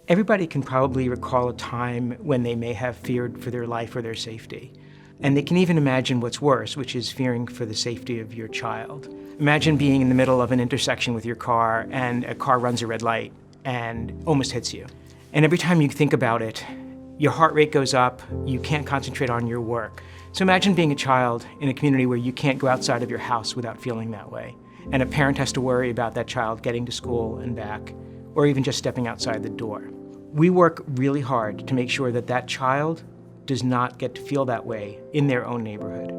Everybody can probably recall a time when they may have feared for their life or their safety. And they can even imagine what's worse, which is fearing for the safety of your child. Imagine being in the middle of an intersection with your car and a car runs a red light and almost hits you. And every time you think about it, your heart rate goes up, you can't concentrate on your work. So imagine being a child in a community where you can't go outside of your house without feeling that way. And a parent has to worry about that child getting to school and back, or even just stepping outside the door. We work really hard to make sure that that child does not get to feel that way in their own neighborhood.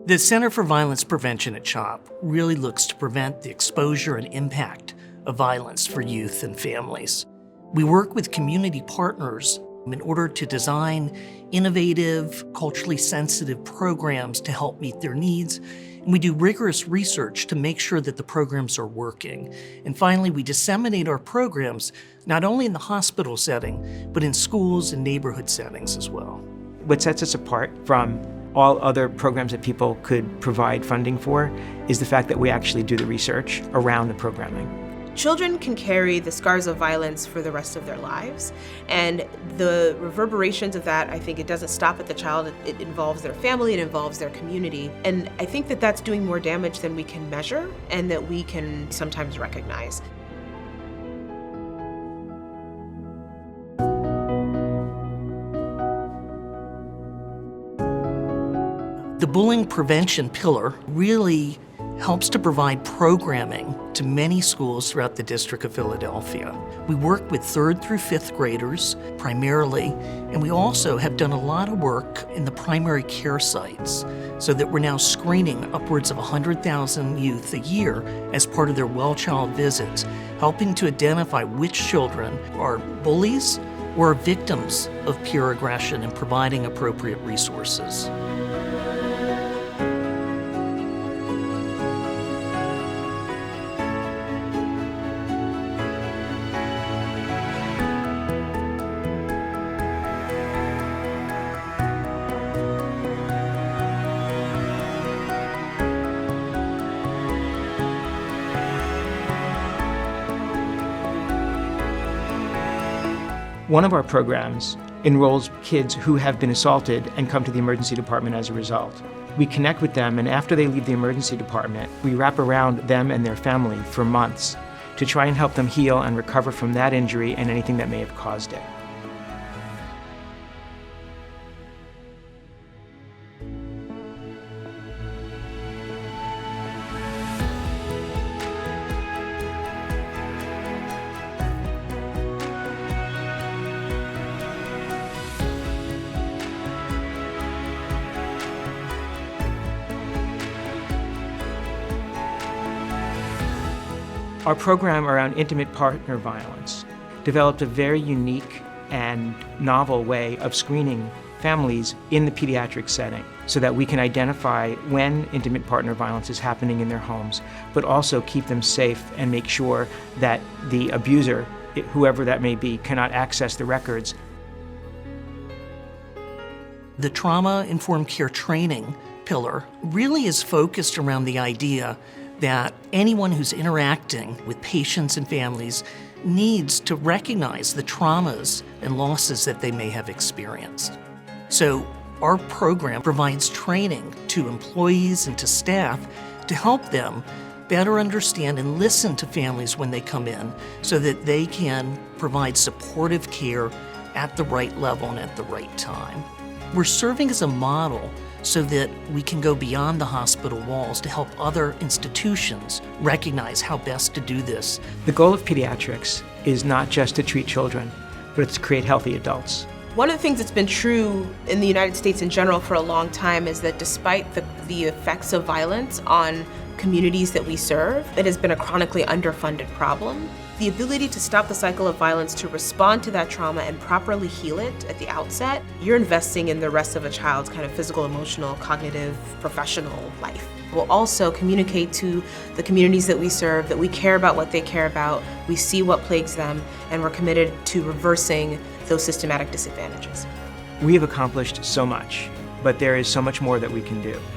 The Center for Violence Prevention at CHOP really looks to prevent the exposure and impact of violence for youth and families. We work with community partners in order to design innovative, culturally sensitive programs to help meet their needs. And we do rigorous research to make sure that the programs are working. And finally, we disseminate our programs not only in the hospital setting, but in schools and neighborhood settings as well. What sets us apart from all other programs that people could provide funding for is the fact that we actually do the research around the programming. Children can carry the scars of violence for the rest of their lives, and the reverberations of that, I think it doesn't stop at the child, it involves their family, it involves their community, and I think that that's doing more damage than we can measure and that we can sometimes recognize. The bullying prevention pillar really helps to provide programming to many schools throughout the District of Philadelphia. We work with 3rd through 5th graders primarily, and we also have done a lot of work in the primary care sites so that we're now screening upwards of 100,000 youth a year as part of their well child visits, helping to identify which children are bullies or are victims of peer aggression and providing appropriate resources. One of our programs enrolls kids who have been assaulted and come to the emergency department as a result. We connect with them, and after they leave the emergency department, we wrap around them and their family for months to try and help them heal and recover from that injury and anything that may have caused it. Our program around intimate partner violence developed a very unique and novel way of screening families in the pediatric setting so that we can identify when intimate partner violence is happening in their homes, but also keep them safe and make sure that the abuser, whoever that may be, cannot access the records. The trauma-informed care training pillar really is focused around the idea that anyone who's interacting with patients and families needs to recognize the traumas and losses that they may have experienced. So our program provides training to employees and to staff to help them better understand and listen to families when they come in so that they can provide supportive care at the right level and at the right time. We're serving as a model so that we can go beyond the hospital walls to help other institutions recognize how best to do this. The goal of pediatrics is not just to treat children, but it's to create healthy adults. One of the things that's been true in the United States in general for a long time is that despite the effects of violence on communities that we serve, it has been a chronically underfunded problem. The ability to stop the cycle of violence, to respond to that trauma and properly heal it at the outset, you're investing in the rest of a child's kind of physical, emotional, cognitive, professional life. We'll also communicate to the communities that we serve that we care about what they care about, we see what plagues them, and we're committed to reversing those systematic disadvantages. We have accomplished so much, but there is so much more that we can do.